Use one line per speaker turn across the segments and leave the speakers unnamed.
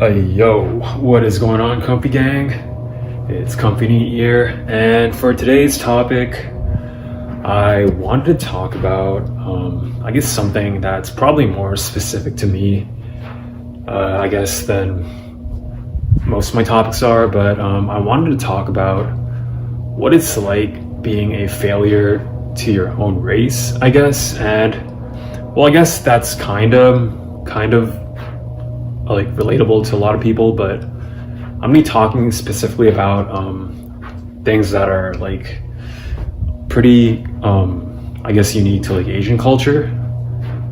Yo, what is going on, Comfy Gang? It's Comfy Neat here, and for today's topic, I wanted to talk about, I guess, something that's probably more specific to me, I guess, than most of my topics are, but I wanted to talk about what it's like being a failure to your own race, I guess, and, well, I guess that's kind of like relatable to a lot of people, but I'm gonna be talking specifically about things that are like pretty I guess unique to like Asian culture,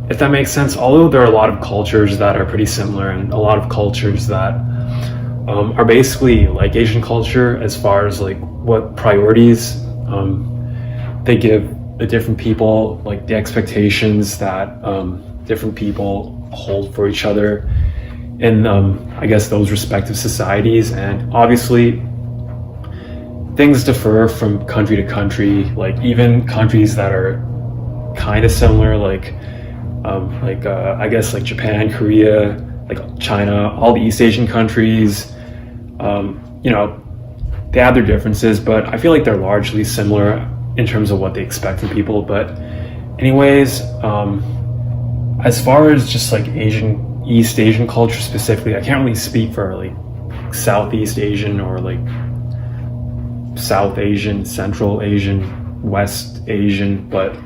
if that makes sense. Although there are a lot of cultures that are pretty similar and a lot of cultures that are basically like Asian culture as far as like what priorities they give the different people, like the expectations that different people hold for each other in I guess those respective societies. And obviously things differ from country to country, like even countries that are kind of similar, like I guess like Japan, Korea, like China, all the East Asian countries, they have their differences, but I feel like they're largely similar in terms of what they expect from people. But anyways, as far as just like East Asian culture specifically, I can't really speak for like Southeast Asian or like South Asian, Central Asian, West Asian, but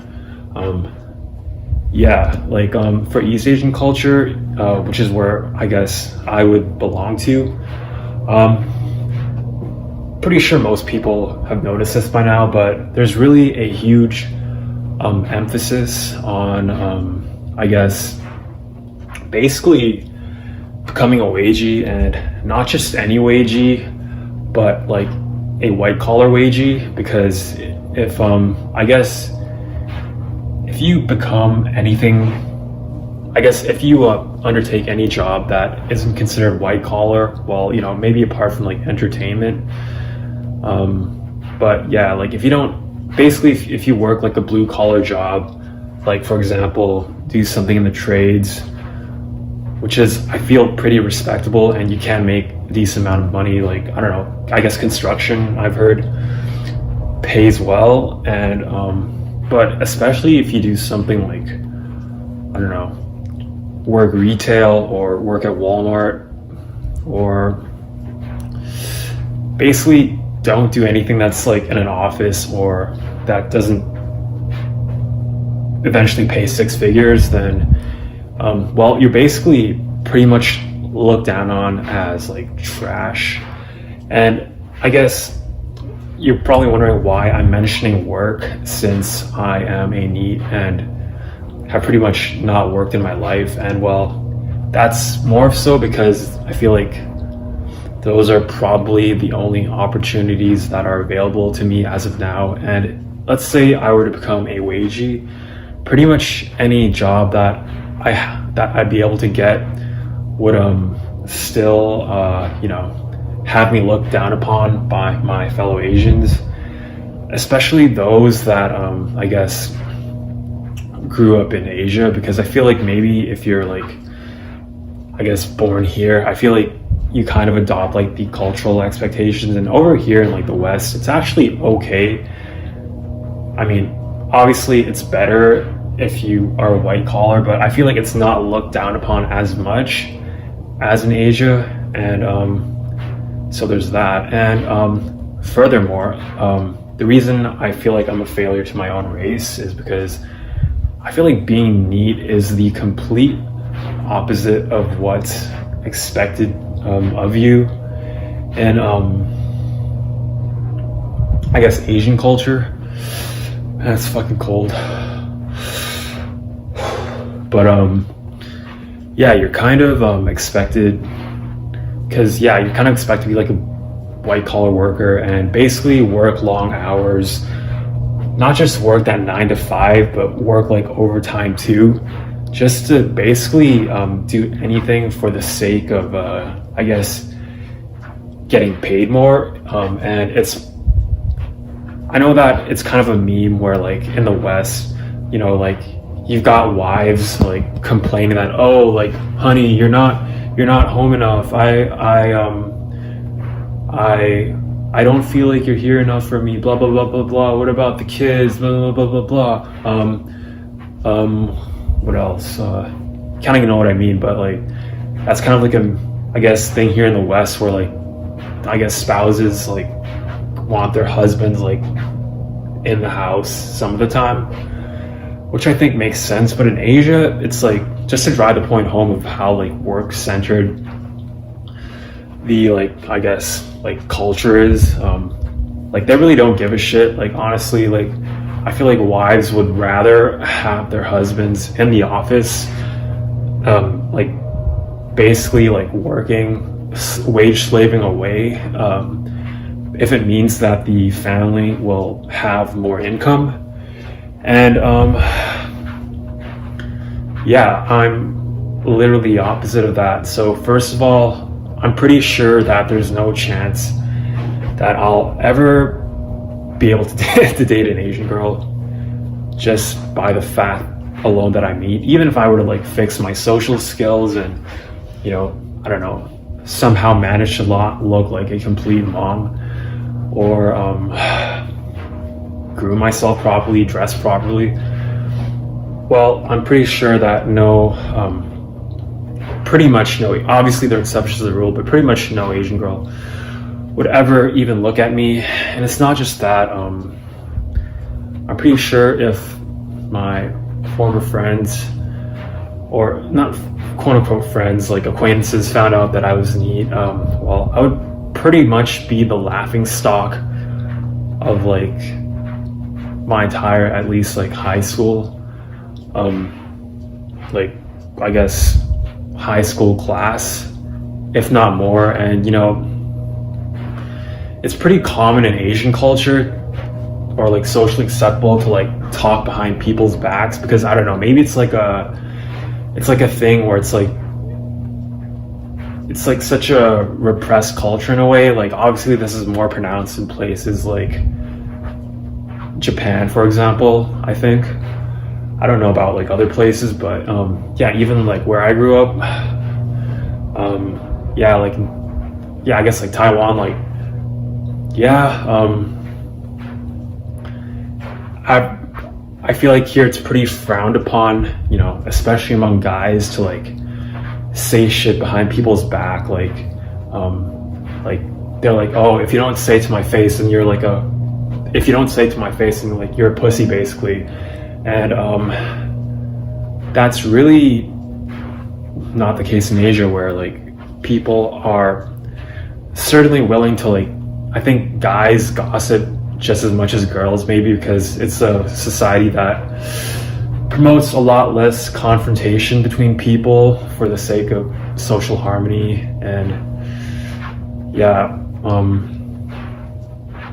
for East Asian culture, which is where I guess I would belong to, pretty sure most people have noticed this by now, but there's really a huge emphasis on I guess basically becoming a wagee, and not just any wagee, but like a white collar wagee. Because if I guess if you become anything, I guess if you undertake any job that isn't considered white collar, well, maybe apart from like entertainment, but yeah, like if you don't, basically if you work like a blue collar job, like for example do something in the trades, which is, I feel, pretty respectable, and you can make a decent amount of money. Like, I don't know, I guess construction, I've heard, pays well. And but especially if you do something like, I don't know, work retail or work at Walmart, or basically don't do anything that's like in an office or that doesn't eventually pay six figures, then well, you're basically pretty much looked down on as like trash. And I guess you're probably wondering why I'm mentioning work, since I am a NEET and have pretty much not worked in my life. And well, that's more so because I feel like those are probably the only opportunities that are available to me as of now. And let's say I were to become a wagee, pretty much any job that I'd be able to get would still have me looked down upon by my fellow Asians, especially those that I guess grew up in Asia. Because I feel like maybe if you're like, I guess, born here, I feel like you kind of adopt like the cultural expectations, and over here in like the West, it's actually okay. I mean, obviously it's better if you are a white collar, but I feel like it's not looked down upon as much as in Asia. And so there's that. And furthermore, the reason I feel like I'm a failure to my own race is because I feel like being NEET is the complete opposite of what's expected of you. And I guess Asian culture, man, it's fucking cold. But yeah, you're kind of expected, because yeah, you're kind of expected to be like a white collar worker and basically work long hours, not just work that 9 to 5, but work like overtime too, just to basically do anything for the sake of I guess getting paid more. And I know that it's kind of a meme where like in the West, like you've got wives like complaining that, oh, like, honey, you're not home enough. I don't feel like you're here enough for me. Blah blah blah blah blah. What about the kids? Blah blah blah blah blah. What else? Can't even know what I mean, but like that's kind of like I guess thing here in the West where like I guess spouses like want their husbands like in the house some of the time, which I think makes sense. But in Asia, it's like, just to drive the point home of how like work centered the like I guess like culture is, like they really don't give a shit. Like honestly, like I feel like wives would rather have their husbands in the office, like basically like working, wage slaving away, if it means that the family will have more income. And yeah, I'm literally the opposite of that. So first of all, I'm pretty sure that there's no chance that I'll ever be able to date an Asian girl just by the fact alone that I meet. Even if I were to like fix my social skills and, you know, I don't know, somehow manage to look like a complete mom, or groom myself properly, dress properly, well, I'm pretty sure that pretty much no, obviously there are exceptions to the rule, but pretty much no Asian girl would ever even look at me. And it's not just that, I'm pretty sure if my former friends, or not quote unquote friends, like acquaintances, found out that I was neat, well, I would pretty much be the laughing stock of like my entire, at least like high school, like I guess high school class, if not more. And you know, it's pretty common in Asian culture, or like socially acceptable, to like talk behind people's backs, because I don't know, maybe it's like a thing where it's like such a repressed culture in a way. Like obviously this is more pronounced in places like Japan, for example, I think. I don't know about like other places, but yeah, even like where I grew up, yeah, like, yeah, I guess like Taiwan, like, yeah, I feel like here it's pretty frowned upon, you know, especially among guys, to like say shit behind people's back. Like they're like, oh, if you don't say to my face, then you're like if you don't say to my face, then like you're a pussy, basically. And that's really not the case in Asia, where like people are certainly willing to, like, I think guys gossip just as much as girls, maybe because it's a society that promotes a lot less confrontation between people for the sake of social harmony. And yeah,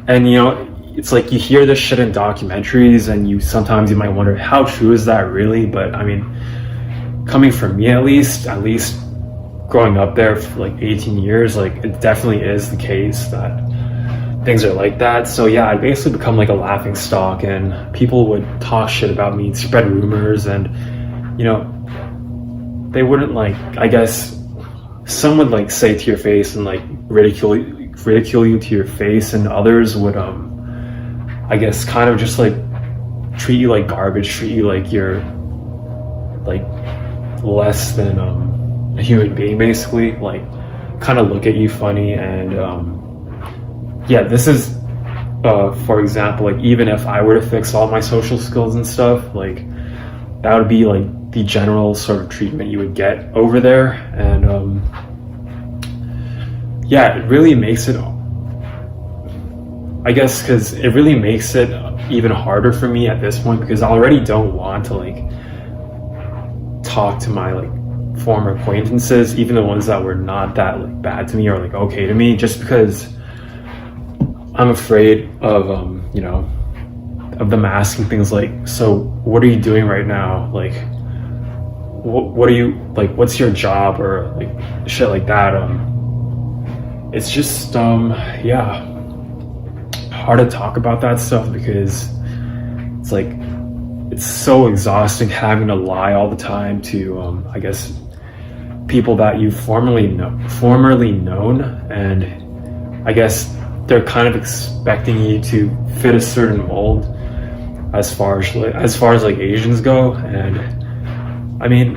and you know, it's like you hear this shit in documentaries, and sometimes you might wonder, how true is that really? But I mean, coming from me, at least growing up there for like 18 years, like it definitely is the case that things are like that. So yeah, I basically become like a laughing stock, and people would talk shit about me, spread rumors, and you know, they wouldn't, like, I guess some would like say to your face and like ridicule you to your face, and others would I guess kind of just like treat you like garbage, treat you like you're like less than a human being, basically, like kind of look at you funny. And yeah, this is for example, like even if I were to fix all my social skills and stuff, like that would be like the general sort of treatment you would get over there. And yeah, it really makes it, I guess, because it really makes it even harder for me at this point, because I already don't want to like talk to my like former acquaintances, even the ones that were not that like bad to me or like okay to me, just because I'm afraid of you know, of them asking things like, so what are you doing right now, like what are you, like, what's your job, or like shit like that. It's just yeah, hard to talk about that stuff, because it's like, it's so exhausting having to lie all the time to I guess people that you've formerly known, and I guess they're kind of expecting you to fit a certain mold as far as like Asians go. And I mean,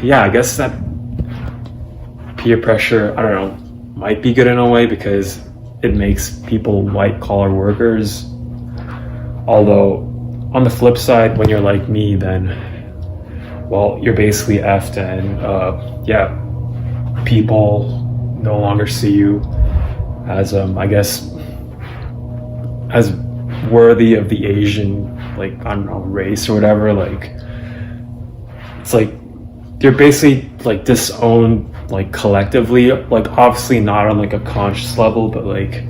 yeah, I guess that peer pressure, I don't know, might be good in a way because it makes people white collar workers. Although on the flip side, when you're like me, then well, you're basically effed, and yeah, people no longer see you as I guess as worthy of the Asian, like, I don't know, race or whatever. Like, it's like you're basically like disowned, like collectively, like obviously not on like a conscious level, but like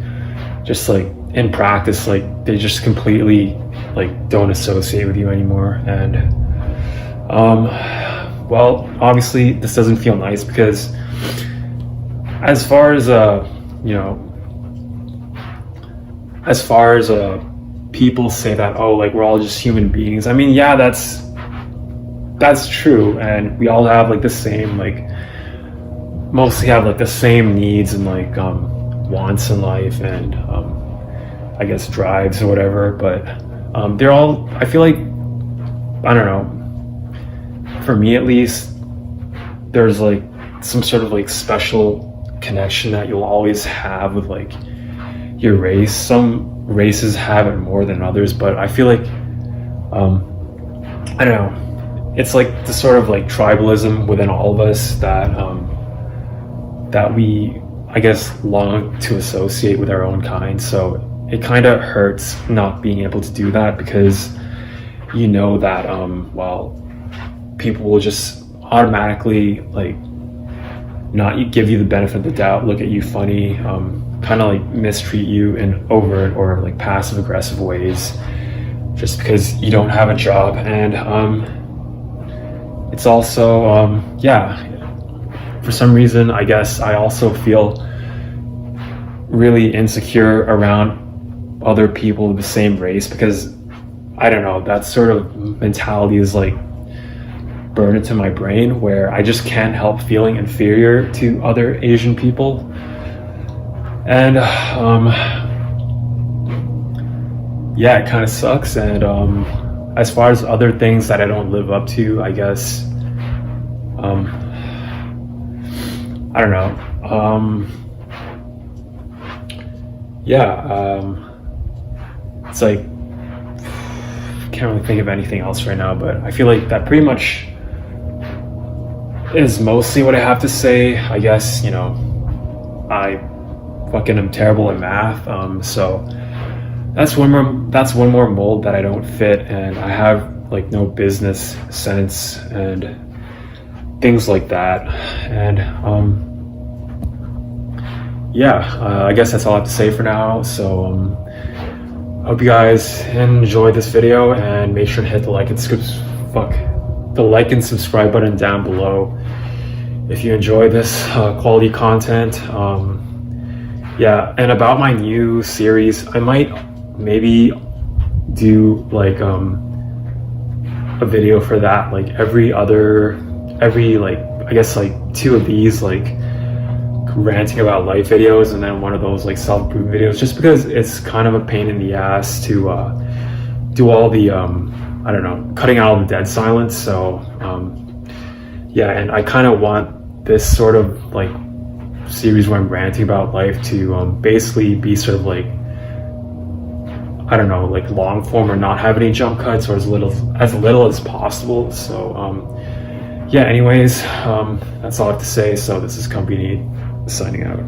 just like in practice, like they just completely like don't associate with you anymore. And well, obviously this doesn't feel nice because as far as you know, as far as people say that, oh, like we're all just human beings, I mean, yeah, that's true, and we all have like the same, like mostly have like the same needs and like wants in life, and I guess drives or whatever, but they're all, I feel like, I don't know, for me at least, there's like some sort of like special connection that you'll always have with like your race. Some races have it more than others, but I feel like I don't know, it's like the sort of like tribalism within all of us that that we, I guess, long to associate with our own kind. So it kind of hurts not being able to do that, because you know that well, people will just automatically like not give you the benefit of the doubt, look at you funny, kind of like mistreat you in overt or like passive aggressive ways just because you don't have a job. And it's also yeah, for some reason I guess I also feel really insecure around other people of the same race, because I don't know, that sort of mentality is like burned into my brain, where I just can't help feeling inferior to other Asian people. And yeah, it kind of sucks. And as far as other things that I don't live up to, I guess I don't know, yeah, it's like can't really think of anything else right now, but I feel like that pretty much is mostly what I have to say. I guess, you know, I fucking am terrible at math, so that's one more mold that I don't fit, and I have like no business sense and things like that. And yeah, I guess that's all I have to say for now. So hope you guys enjoyed this video, and make sure to hit the like and subscribe button down below if you enjoy this quality content. Yeah, and about my new series, I might maybe do like a video for that, like every like, I guess like 2 of these like ranting about life videos, and then one of those like self-improvement videos, just because it's kind of a pain in the ass to do all the I don't know, cutting out all the dead silence. So yeah, and I kind of want this sort of like series where I'm ranting about life to basically be sort of like, I don't know, like long form, or not have any jump cuts, or as little as possible. So yeah, anyways, that's all I have to say. So this is Company signing out.